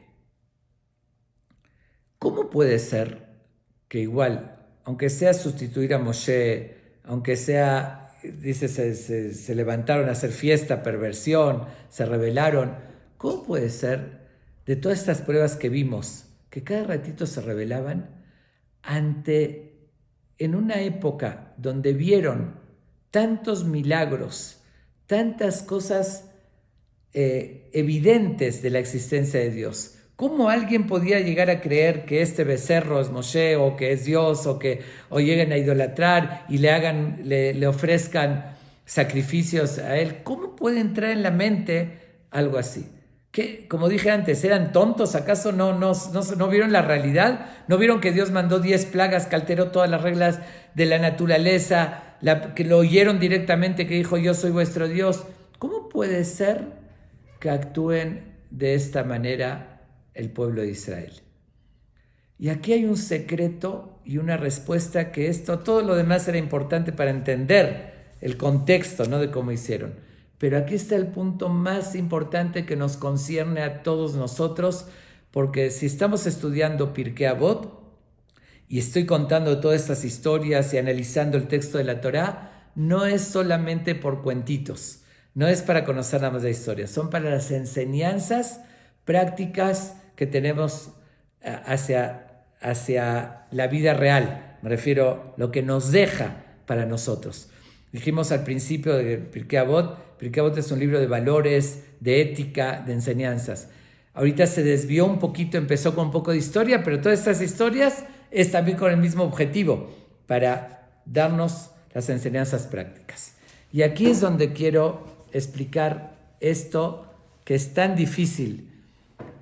¿Cómo puede ser que igual, aunque sea sustituir a Moshe, aunque sea... Dice, se levantaron a hacer fiesta, perversión, se rebelaron. ¿Cómo puede ser, de todas estas pruebas que vimos, que cada ratito se rebelaban en una época donde vieron tantos milagros, tantas cosas evidentes de la existencia de Dios? ¿Cómo alguien podía llegar a creer que este becerro es Moshe o que es Dios o lleguen a idolatrar y le ofrezcan sacrificios a él? ¿Cómo puede entrar en la mente algo así? ¿Qué? Como dije antes, ¿eran tontos? ¿Acaso no vieron la realidad? ¿No vieron que Dios mandó 10 plagas que alteró todas las reglas de la naturaleza? Que lo oyeron directamente, que dijo, yo soy vuestro Dios. ¿Cómo puede ser que actúen de esta manera el pueblo de Israel. Y aquí hay un secreto y una respuesta que todo lo demás era importante para entender el contexto, ¿no?, de cómo hicieron. Pero aquí está el punto más importante que nos concierne a todos nosotros, porque si estamos estudiando Pirkei Avot y estoy contando todas estas historias y analizando el texto de la Torá, no es solamente por cuentitos, no es para conocer nada más la historia, son para las enseñanzas prácticas que tenemos hacia la vida real. Me refiero a lo que nos deja para nosotros. Dijimos al principio de Pirkei Avot es un libro de valores, de ética, de enseñanzas. Ahorita se desvió un poquito, empezó con un poco de historia, pero todas estas historias es también con el mismo objetivo, para darnos las enseñanzas prácticas. Y aquí es donde quiero explicar esto que es tan difícil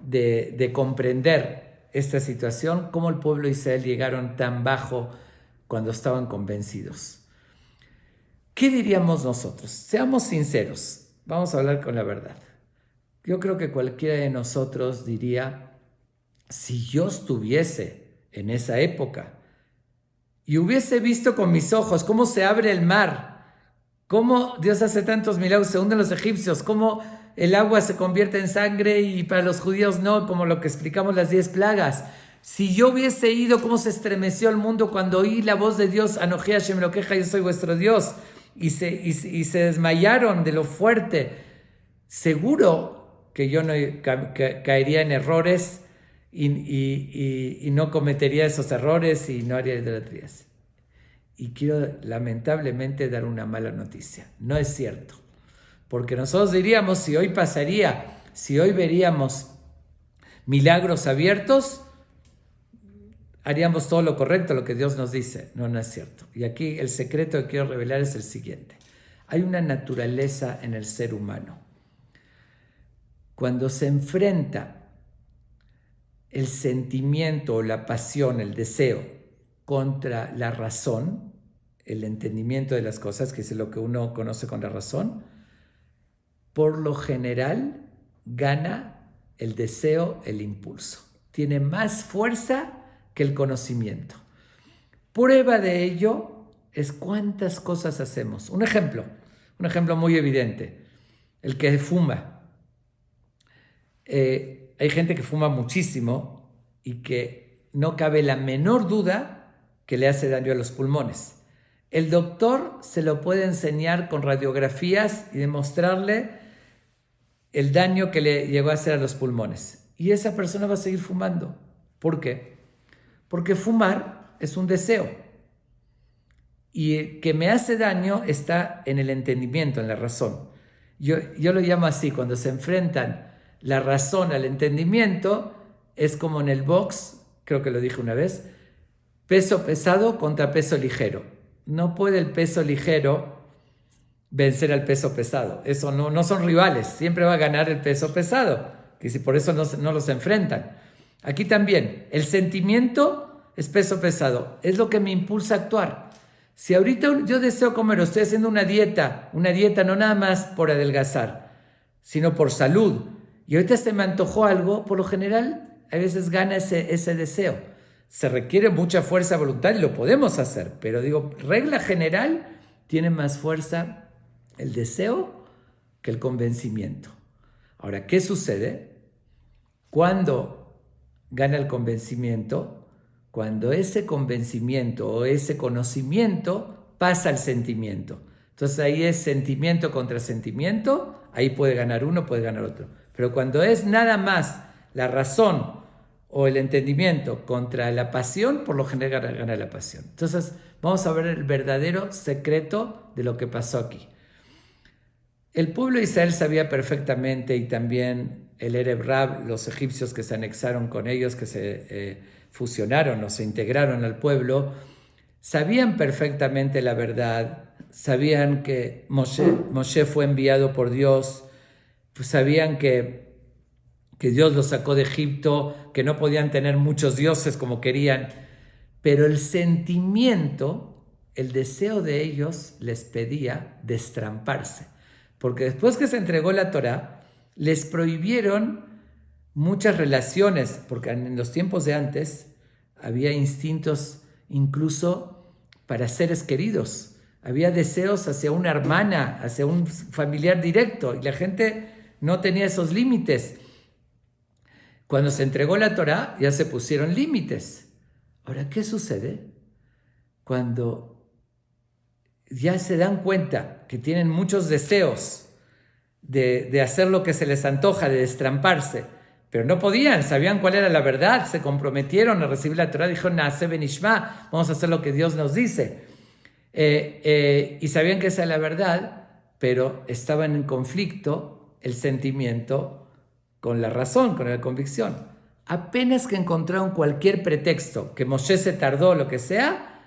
de comprender, esta situación, cómo el pueblo de Israel llegaron tan bajo cuando estaban convencidos. ¿Qué diríamos nosotros? Seamos sinceros, vamos a hablar con la verdad. Yo creo que cualquiera de nosotros diría, si yo estuviese en esa época y hubiese visto con mis ojos cómo se abre el mar, cómo Dios hace tantos milagros, se hunden los egipcios, cómo el agua se convierte en sangre y para los judíos no, como lo que explicamos las 10 plagas. Si yo hubiese ido, cómo se estremeció el mundo cuando oí la voz de Dios, Anoji Hashem Elokeja, yo soy vuestro Dios, y se desmayaron de lo fuerte, seguro que yo no caería en errores y no cometería esos errores y no haría idolatrías. Y quiero lamentablemente dar una mala noticia. No es cierto. Porque nosotros diríamos, si hoy pasaría, si hoy veríamos milagros abiertos, haríamos todo lo correcto, lo que Dios nos dice. No, no es cierto. Y aquí el secreto que quiero revelar es el siguiente. Hay una naturaleza en el ser humano. Cuando se enfrenta el sentimiento, la pasión, el deseo contra la razón, el entendimiento de las cosas, que es lo que uno conoce con la razón, por lo general gana el deseo, el impulso. Tiene más fuerza que el conocimiento. Prueba de ello es cuántas cosas hacemos. Un ejemplo muy evidente, el que fuma. Hay gente que fuma muchísimo y que no cabe la menor duda que le hace daño a los pulmones. El doctor se lo puede enseñar con radiografías y demostrarle el daño que le llegó a hacer a los pulmones. Y esa persona va a seguir fumando. ¿Por qué? Porque fumar es un deseo. Y que me hace daño está en el entendimiento, en la razón. Yo lo llamo así, cuando se enfrentan la razón al entendimiento, es como en el box, creo que lo dije una vez, peso pesado contra peso ligero. No puede el peso ligero vencer al peso pesado. Eso no son rivales, siempre va a ganar el peso pesado, que si por eso no los enfrentan. Aquí también, el sentimiento es peso pesado, es lo que me impulsa a actuar. Si ahorita yo deseo comer, estoy haciendo una dieta no nada más por adelgazar, sino por salud, y ahorita se me antojó algo, por lo general a veces gana ese deseo. Se requiere mucha fuerza de voluntad y lo podemos hacer, pero digo, regla general, tiene más fuerza el deseo que el convencimiento. Ahora, ¿qué sucede? Cuando gana el convencimiento, cuando ese convencimiento o ese conocimiento pasa al sentimiento. Entonces ahí es sentimiento contra sentimiento, ahí puede ganar uno, puede ganar otro. Pero cuando es nada más la razón o el entendimiento contra la pasión, por lo general gana la pasión. Entonces vamos a ver el verdadero secreto de lo que pasó aquí. El pueblo de Israel sabía perfectamente, y también el Erev Rab, los egipcios que se anexaron con ellos, que se fusionaron o se integraron al pueblo, sabían perfectamente la verdad, sabían que Moshe fue enviado por Dios, pues sabían que Dios los sacó de Egipto, que no podían tener muchos dioses como querían, pero el sentimiento, el deseo de ellos les pedía destramparse. Porque después que se entregó la Torá, les prohibieron muchas relaciones, porque en los tiempos de antes había instintos incluso para seres queridos. Había deseos hacia una hermana, hacia un familiar directo, y la gente no tenía esos límites. Cuando se entregó la Torá, ya se pusieron límites. Ahora, ¿qué sucede? Cuando ya se dan cuenta que tienen muchos deseos de hacer lo que se les antoja, de destramparse, pero no podían, sabían cuál era la verdad, se comprometieron a recibir la Torá, dijeron, Naaseh benishma, vamos a hacer lo que Dios nos dice. Y sabían que esa es la verdad, pero estaban en conflicto el sentimiento con la razón, con la convicción. Apenas que encontraron cualquier pretexto, que Moshe se tardó, lo que sea,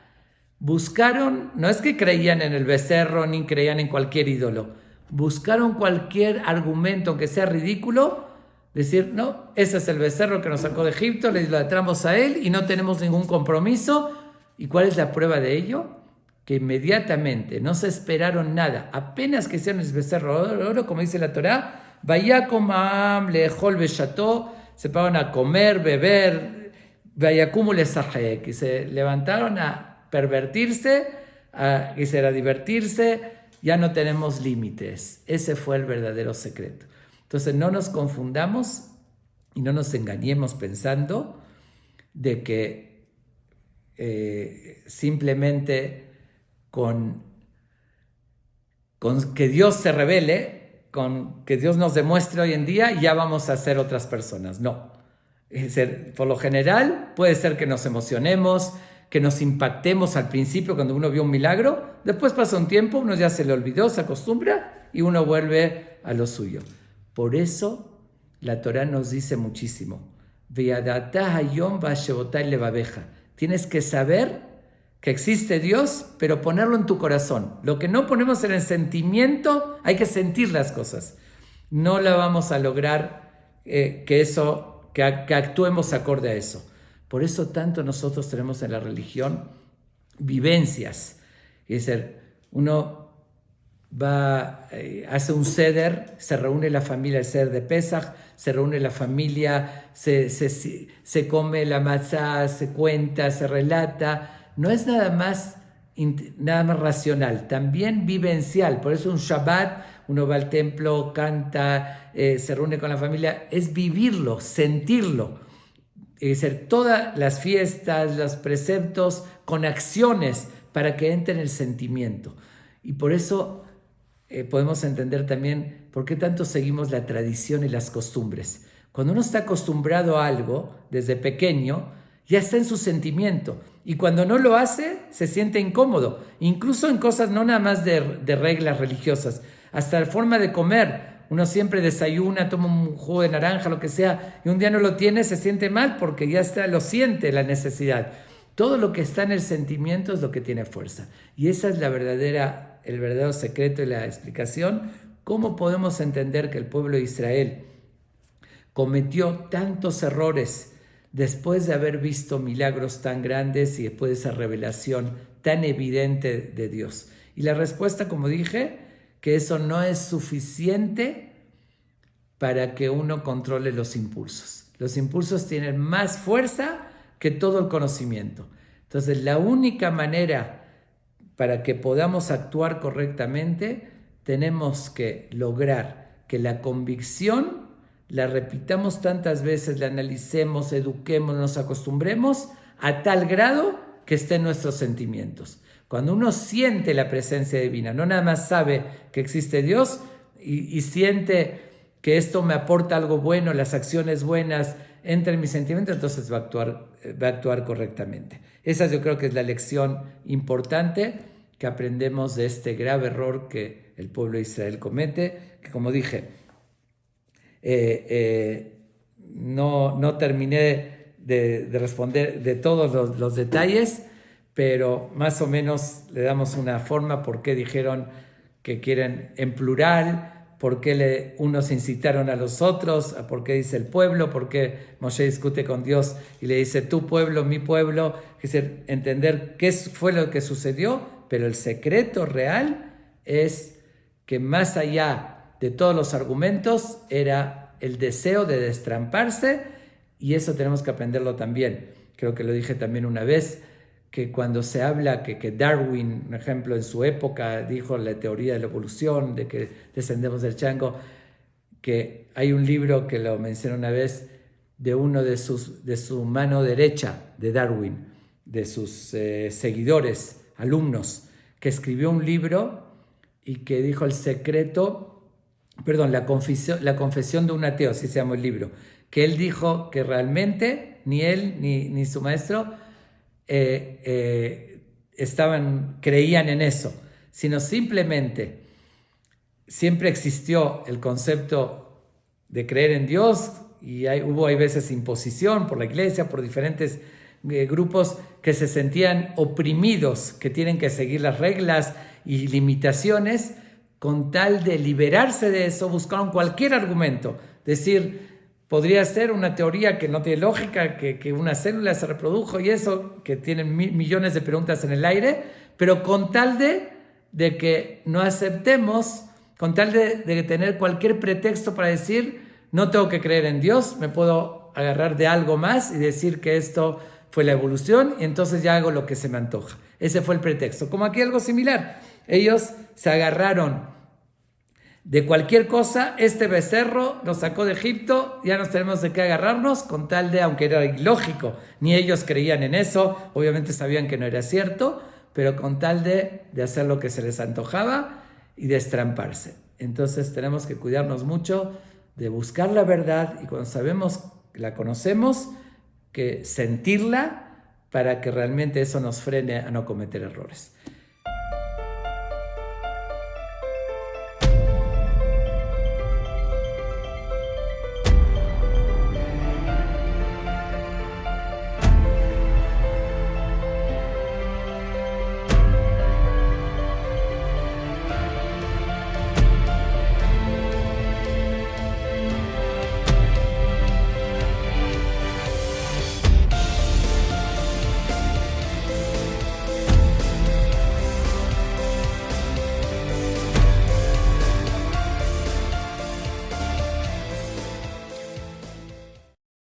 buscaron, no es que creían en el becerro ni creían en cualquier ídolo, buscaron cualquier argumento que sea ridículo, decir, no, ese es el becerro que nos sacó de Egipto, le idolatramos a él y no tenemos ningún compromiso. ¿Y cuál es la prueba de ello? Que inmediatamente no se esperaron nada, apenas que hicieron el becerro de oro, como dice la Torá, Vayakom lehol besható, se pararon a comer, beber, Vayakumu lesahek, y se levantaron a pervertirse, a divertirse, ya no tenemos límites. Ese fue el verdadero secreto. Entonces no nos confundamos y no nos engañemos pensando de que simplemente con que Dios se revele, con que Dios nos demuestre hoy en día, ya vamos a ser otras personas. No. Es decir, por lo general puede ser que nos emocionemos, que nos impactemos al principio cuando uno vio un milagro, después pasa un tiempo, uno ya se le olvidó, se acostumbra y uno vuelve a lo suyo. Por eso la Torá nos dice muchísimo, tienes que saber que existe Dios, pero ponerlo en tu corazón. Lo que no ponemos en el sentimiento, hay que sentir las cosas. No la vamos a lograr que actuemos acorde a eso. Por eso tanto nosotros tenemos en la religión vivencias. Es decir, uno hace un seder, se reúne la familia, el seder de Pesaj, se reúne la familia, se come la matzá, se cuenta, se relata. No es nada más racional, también vivencial. Por eso un Shabbat, uno va al templo, canta, se reúne con la familia, es vivirlo, sentirlo. Es decir, todas las fiestas, los preceptos, con acciones para que entre en el sentimiento. Y por eso podemos entender también por qué tanto seguimos la tradición y las costumbres. Cuando uno está acostumbrado a algo desde pequeño, ya está en su sentimiento. Y cuando no lo hace, se siente incómodo. Incluso en cosas no nada más de reglas religiosas, hasta la forma de comer. Uno siempre desayuna, toma un jugo de naranja, lo que sea, y un día no lo tiene, se siente mal porque ya lo siente la necesidad. Todo lo que está en el sentimiento es lo que tiene fuerza. Y esa es el verdadero secreto y la explicación. ¿Cómo podemos entender que el pueblo de Israel cometió tantos errores después de haber visto milagros tan grandes y después de esa revelación tan evidente de Dios? Y la respuesta, como dije, que eso no es suficiente para que uno controle los impulsos. Los impulsos tienen más fuerza que todo el conocimiento. Entonces, la única manera para que podamos actuar correctamente, tenemos que lograr que la convicción la repitamos tantas veces, la analicemos, eduquemos, nos acostumbremos a tal grado que esté en nuestros sentimientos. Cuando uno siente la presencia divina, no nada más sabe que existe Dios y siente que esto me aporta algo bueno, las acciones buenas entran en mi sentimiento, entonces va a actuar correctamente. Esa yo creo que es la lección importante que aprendemos de este grave error que el pueblo de Israel comete, que como dije, no terminé de responder de todos los detalles, pero más o menos le damos una forma por qué dijeron que quieren en plural, por qué unos incitaron a los otros, por qué dice el pueblo, por qué Moshe discute con Dios y le dice tu pueblo, mi pueblo, es decir, entender qué fue lo que sucedió, pero el secreto real es que más allá de todos los argumentos era el deseo de destramparse, y eso tenemos que aprenderlo también. Creo que lo dije también una vez, que cuando se habla que Darwin, por ejemplo, en su época dijo la teoría de la evolución, de que descendemos del chango, que hay un libro que lo mencioné una vez de uno de su mano derecha de Darwin, de sus seguidores, alumnos, que escribió un libro y que dijo el secreto, perdón, la confesión de un ateo, así se llama el libro, que él dijo que realmente ni él ni su maestro creían en eso, sino simplemente siempre existió el concepto de creer en Dios, y hay veces imposición por la iglesia, por diferentes grupos que se sentían oprimidos, que tienen que seguir las reglas y limitaciones. Con tal de liberarse de eso, buscaron cualquier argumento. Decir, podría ser una teoría que no tiene lógica, que una célula se reprodujo y eso, que tienen millones de preguntas en el aire, pero con tal de que no aceptemos, con tal de tener cualquier pretexto para decir, no tengo que creer en Dios, me puedo agarrar de algo más y decir que esto fue la evolución, y entonces ya hago lo que se me antoja. Ese fue el pretexto. Como aquí algo similar. Ellos se agarraron de cualquier cosa. Este becerro nos sacó de Egipto, ya nos tenemos de qué agarrarnos, con tal de, aunque era ilógico, ni ellos creían en eso, obviamente sabían que no era cierto, pero con tal de hacer lo que se les antojaba y destramparse. Entonces tenemos que cuidarnos mucho de buscar la verdad, y cuando sabemos, la conocemos, que sentirla, para que realmente eso nos frene a no cometer errores.